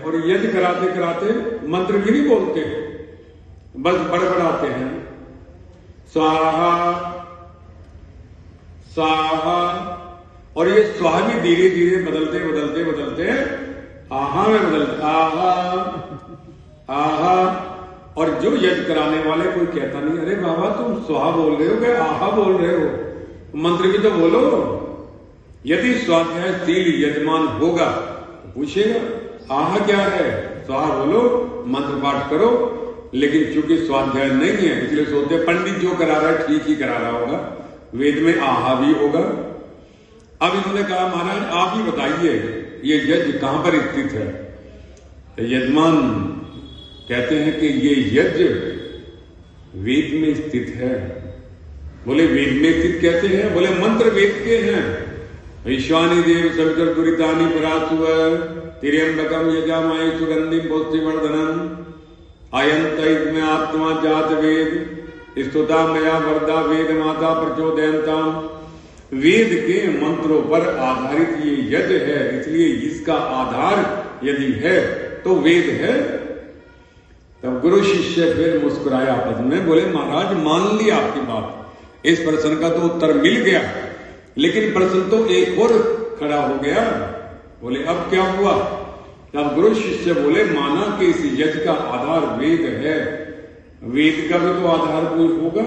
हैं और यज्ञ कराते कराते मंत्र भी नहीं बोलते, बस बड़बड़ाते हैं, स्वाहा स्वाहा। और ये स्वाहा भी धीरे धीरे बदलते बदलते बदलते आहा में बदलते, आहा आहा। और जो यज्ञ कराने वाले कोई कहता नहीं, अरे बाबा तुम स्वाहा बोल रहे हो क्या आहा बोल रहे हो, मंत्र भी तो बोलो। यदि स्वाध्यायशील यजमान होगा तो पूछेगा आहा क्या है, स्वाहा बोलो, मंत्र पाठ करो। लेकिन चूंकि स्वाध्याय नहीं है इसलिए सोचते पंडित जो करा रहा है ठीक ही करा रहा होगा, वेद में आहा भी होगा। अब इन्होंने कहा महाराज आप ही बताइए ये यज्ञ कहां पर स्थित है। तो यजमान कहते हैं कि ये यज्ञ वेद में स्थित है। बोले वेद में स्थित कैसे हैं, बोले मंत्र वेद के हैं। ईश्वानी देव सवितर दुरितानि परासुव त्र्यंबकम यजामहे सुगंधिम पुष्टिवर्धनम अयंत में आत्मा जात वेद स्तुता मया वरदा वेद माता प्रचोदयंताम। वेद के मंत्रों पर आधारित ये यज्ञ है, इसलिए इसका आधार यदि है तो वेद है। तब गुरु शिष्य फिर मुस्कुराया आपस में, बोले महाराज मान लिया आपकी बात, इस प्रश्न का तो उत्तर मिल गया, लेकिन प्रश्न तो एक और खड़ा हो गया। बोले अब क्या हुआ। तब गुरु शिष्य बोले माना कि इस यज्ञ का आधार वेद है, वेद का भी तो आधार कोई होगा,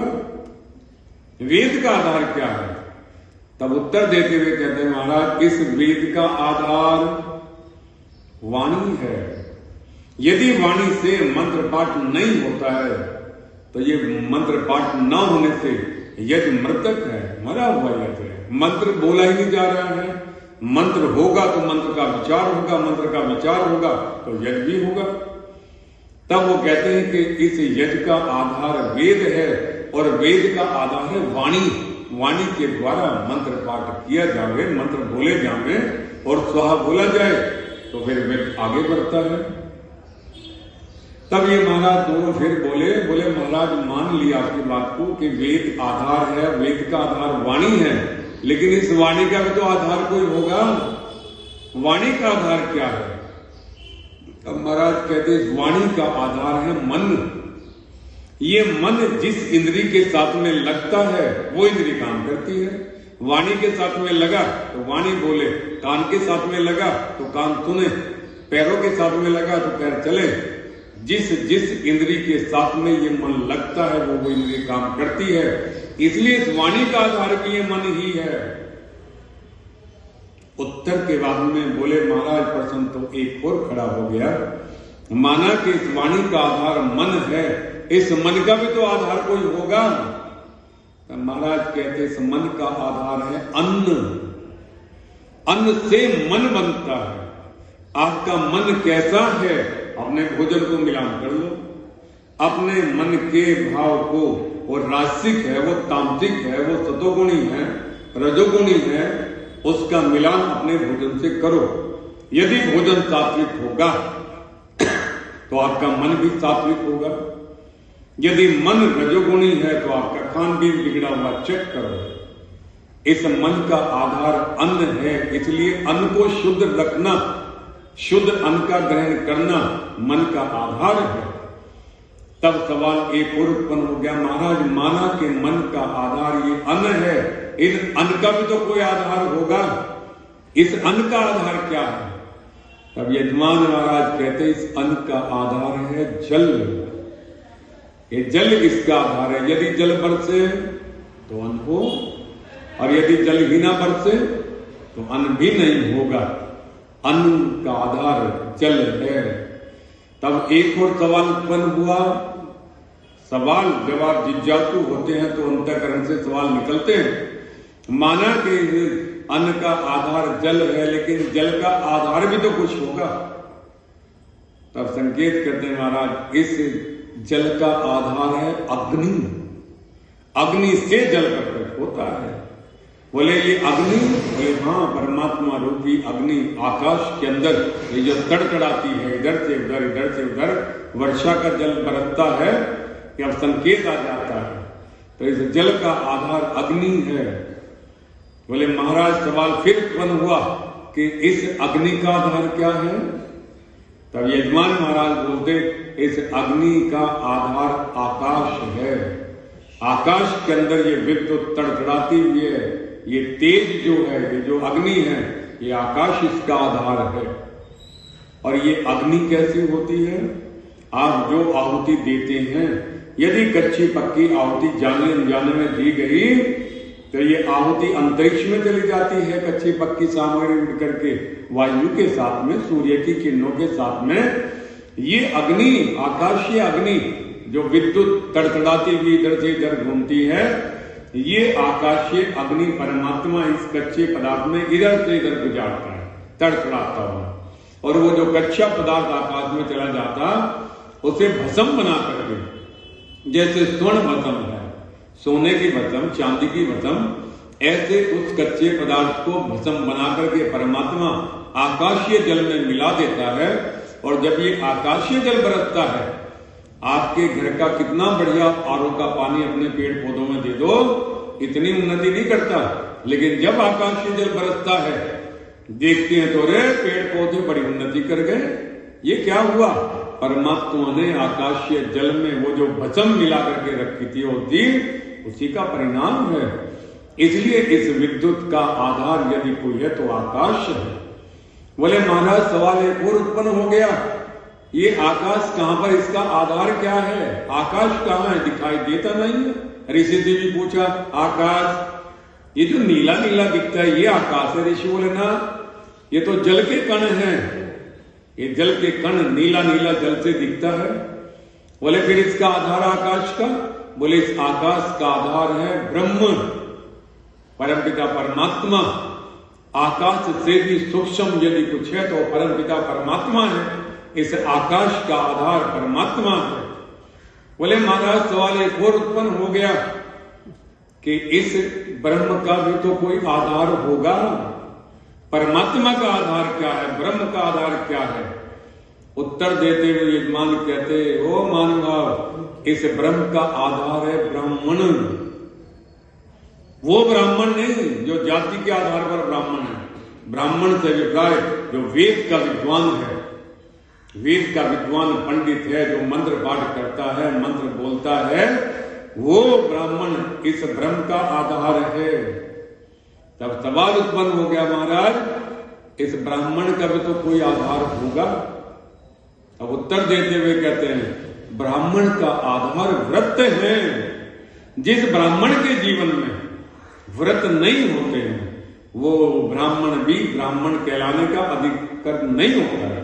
वेद का आधार क्या है। तब उत्तर देते हुए कहते हैं महाराज इस वेद का आधार वाणी है। यदि वाणी से मंत्र पाठ नहीं होता है तो ये मंत्र पाठ न होने से यज्ञ मृतक है, मरा हुआ यज्ञ है, मंत्र बोला ही नहीं जा रहा है। मंत्र होगा तो मंत्र का विचार होगा, मंत्र का विचार होगा तो यज्ञ भी होगा। तब वो कहते हैं कि इस यज्ञ का आधार वेद है और वेद का आधार है वाणी। वाणी के द्वारा मंत्र पाठ किया जावे, मंत्र बोले जावे और स्वाहा बोला जाए तो फिर वेद आगे बढ़ता है। तब ये महाराज दोनों फिर बोले महाराज मान लिया आपकी बात को कि वेद आधार है, वेद का आधार वाणी है, लेकिन इस वाणी का भी तो आधार कोई होगा। वाणी का आधार क्या है। अब महाराज कहते इस वाणी का आधार है मन। ये मन जिस इंद्री के साथ में लगता है वो इंद्री काम करती है। वाणी के साथ में लगा तो वाणी बोले, कान के साथ में लगा तो कान सुने, पैरों के साथ में लगा तो पैर चले। जिस जिस इंद्री के साथ में ये मन लगता है वो इंद्री काम करती है, इसलिए इस वाणी का आधार भी ये मन ही है। उत्तर के बाद में बोले महाराज प्रश्न तो एक और खड़ा हो गया। माना कि इस वाणी का आधार मन है, इस मन का भी तो आधार कोई होगा। तो महाराज कहते इस मन का आधार है अन्न। अन्न से मन बनता है। आपका मन कैसा है, अपने भोजन को मिलान कर लो। अपने मन के भाव को, वो रासिक है, वो तामसिक है, वो सतोगुणी है, रजोगुणी है, उसका मिलान अपने भोजन से करो। यदि भोजन सात्विक होगा तो आपका मन भी सात्विक होगा। यदि मन रजोगुणी है तो आपका खान भी बिगड़ा हुआ चेक करो। इस मन का आधार अन्न है, इसलिए अन्न को शुद्ध रखना, शुद्ध अन्न का ग्रहण करना मन का आधार है। तब सवाल एक और उत्पन्न हो गया, महाराज माना कि मन का आधार ये अन्न है, इस अन्न का भी तो कोई आधार होगा, इस अन्न का आधार क्या है। तब यजमान महाराज कहते इस अन्न का आधार है जल। ये जल इसका आधार है। यदि जल बरसे तो अन्न हो, और यदि जल ही ना बरसे तो अन्न भी नहीं होगा। अन्न का आधार जल है। तब एक और सवाल उत्पन्न हुआ। सवाल जब आप जिज्ञासु होते हैं तो अंतःकरण से सवाल निकलते हैं। माना कि अन्न का आधार जल है, लेकिन जल का आधार भी तो कुछ होगा। तब संकेत करते हैं महाराज इस जल का आधार है अग्नि। अग्नि से जल प्रकट होता है। बोले ये अग्नि, बोले हाँ परमात्मा रूपी अग्नि आकाश के अंदर ये जो तड़तड़ाती है, इधर से उधर इधर से उधर वर्षा का जल बरसता है, कि अब संकेत आ जाता है। तो इस जल का आधार अग्नि है। बोले महाराज सवाल फिर उत्पन्न हुआ कि इस अग्नि का आधार क्या है। तब यजमान महाराज बोलते इस अग्नि का आधार आकाश है। आकाश के अंदर ये विद्युत तड़तड़ाती हुई है, ये तेज जो है, ये जो अग्नि है, ये आकाश इसका आधार है। और ये अग्नि कैसी होती है? आप जो आहुति देते हैं, यदि कच्ची पक्की आहुति जाने अनजाने में दी गई तो ये आहुति अंतरिक्ष में चली जाती है। कच्ची पक्की सामग्री उड़ करके वायु के साथ में, सूर्य की किरणों के साथ में, ये अग्नि, आकाशीय अग्नि जो विद्युत तड़तड़ाती हुई इधर से इधर घूमती है, ये आकाशीय अग्नि परमात्मा इस कच्चे पदार्थ में इधर से इधर गुजारता है, तड़तड़ाता हुआ। और वो जो कच्चा पदार्थ आकाश में चला जाता, उसे भस्म बना करके, जैसे स्वर्ण भस्म है, सोने की भस्म, चांदी की भस्म, ऐसे उस कच्चे पदार्थ को भस्म बना करके परमात्मा आकाशीय जल में मिला देता है। और जब ये आकाशीय जल बरसता है, आपके घर का कितना बढ़िया आरओ का पानी अपने पेड़ पौधों में दे दो, इतनी उन्नति नहीं करता। लेकिन जब आकाशीय जल बरसता है, देखते हैं तो रे पेड़ पौधे बड़ी उन्नति कर गए। ये क्या हुआ? परमात्मा ने आकाशीय जल में वो जो भस्म मिला करके रखी थी होती, उसी का परिणाम है। इसलिए इस विद्युत का आधार यदि कोई है तो आकाश है। बोले महाराज सवाल एक और उत्पन्न हो गया, ये आकाश कहां पर, इसका आधार क्या है? आकाश कहां है? दिखाई देता नहीं है। ऋषि देवी पूछा आकाश, ये जो नीला नीला दिखता है ये आकाश है? ऋषि बोले ना, ये तो जल के कण हैं, ये जल के कण नीला नीला जल से दिखता है। बोले फिर इसका आधार आकाश का? बोले इस आकाश का आधार है ब्रह्म, परमपिता परमात्मा। आकाश से भी सूक्ष्म यदि कुछ है तो परमपिता परमात्मा है। इस आकाश का आधार परमात्मा है। बोले महाराज सवाल एक और उत्पन्न हो गया कि इस ब्रह्म का भी तो कोई आधार होगा। परमात्मा का आधार क्या है, ब्रह्म का आधार क्या है? उत्तर देते हुए यजमान कहते, ओ मानव, इस ब्रह्म का आधार है ब्राह्मण। वो ब्राह्मण नहीं जो जाति के आधार पर ब्राह्मण है। ब्राह्मण से विप्राय जो वेद का विद्वान है, वेद का विद्वान पंडित है, जो मंत्र पाठ करता है, मंत्र बोलता है, वो ब्राह्मण इस ब्रह्म का आधार है। तब सवाल उत्पन्न हो गया महाराज, इस ब्राह्मण का भी तो कोई आधार होगा। अब उत्तर देते हुए कहते हैं, ब्राह्मण का आधार व्रत है। जिस ब्राह्मण के जीवन में व्रत नहीं होते हैं, वो ब्राह्मण भी ब्राह्मण कहलाने का अधिकार नहीं होता है।